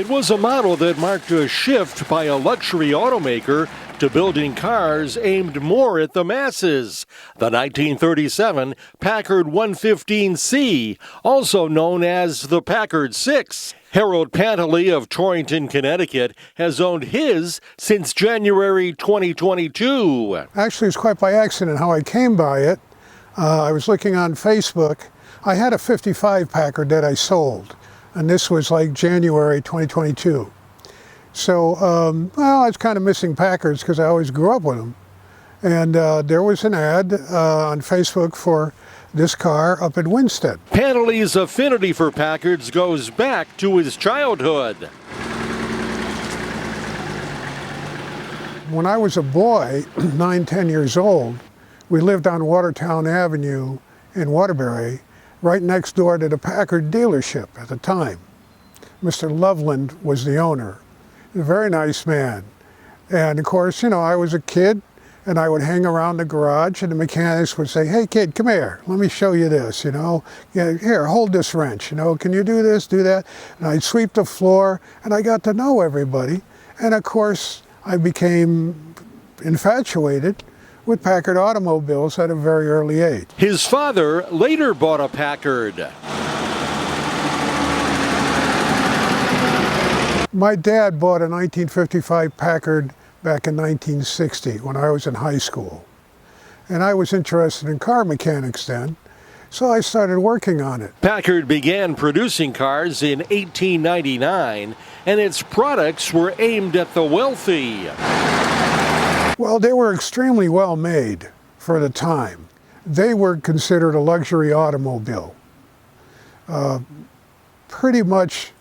It was a model that marked a shift by a luxury automaker to building cars aimed more at the masses. The 1937 Packard 115C, also known as the Packard Six. Harold Pantely of Torrington, Connecticut, has owned his since January 2022. Actually, it's quite by accident how I came by it. I was looking on Facebook. I had a 55 Packard that I sold, and this was like January 2022. So, I was kind of missing Packards because I always grew up with them. And there was an ad on Facebook for this car up at Winstead. Pantely's affinity for Packards goes back to his childhood. When I was a boy, 9, 10 years old, we lived on Watertown Avenue in Waterbury, right next door to the Packard dealership at the time. Mr. Loveland was the owner. A very nice man. And of course, I was a kid and I would hang around the garage and the mechanics would say, "Hey kid, come here, let me show you this, here, hold this wrench, can you do this, do that?" And I'd sweep the floor and I got to know everybody. And of course, I became infatuated with Packard automobiles at a very early age. His father later bought a Packard. My dad bought a 1955 Packard back in 1960 when I was in high school. And I was interested in car mechanics then, so I started working on it. Packard began producing cars in 1899, and its products were aimed at the wealthy. Well, they were extremely well made for the time. They were considered a luxury automobile. Pretty much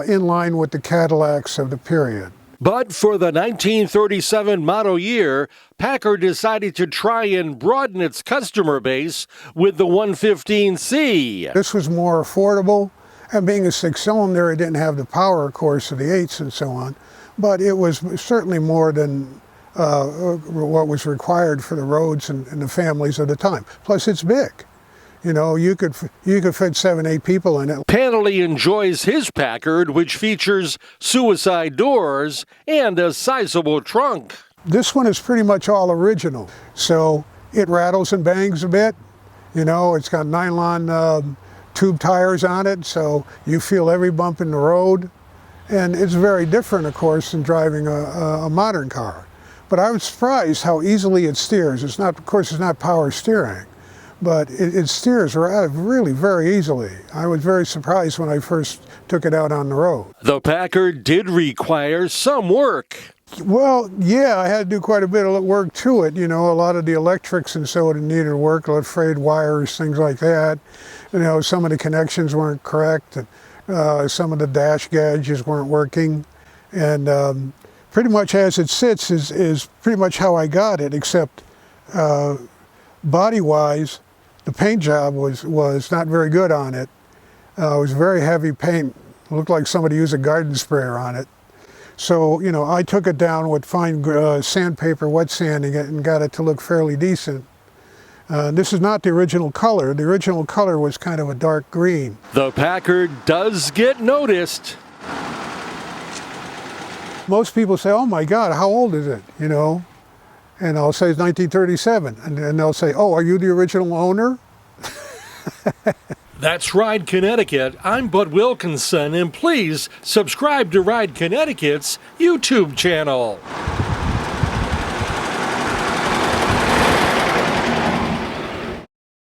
in line with the Cadillacs of the period. But for the 1937 model year, Packard decided to try and broaden its customer base with the 115C. This was more affordable, and being a six-cylinder, it didn't have the power, of course, of the eights and so on, but it was certainly more than what was required for the roads and the families of the time. Plus, it's big. You could fit 7, 8 people in it. Pantely enjoys his Packard, which features suicide doors and a sizable trunk. This one is pretty much all original, so it rattles and bangs a bit. It's got nylon tube tires on it, so you feel every bump in the road. And it's very different, of course, than driving a modern car. But I was surprised how easily it steers. It's not power steering, but it steers really very easily. I was very surprised when I first took it out on the road. The Packard did require some work. Well, yeah, I had to do quite a bit of work to it. A lot of the electrics and so on needed work, frayed wires, things like that. Some of the connections weren't correct, and some of the dash gauges weren't working. And pretty much as it sits is pretty much how I got it, except body-wise, the paint job was not very good on it. It was very heavy paint. It looked like somebody used a garden sprayer on it. So, I took it down with fine sandpaper, wet sanding it, and got it to look fairly decent. This is not the original color. The original color was kind of a dark green. The Packard does get noticed. Most people say, "Oh my God, how old is it?" And I'll say it's 1937. And then they'll say, "Oh, are you the original owner?" That's Ride Connecticut. I'm Bud Wilkinson, and please subscribe to Ride Connecticut's YouTube channel.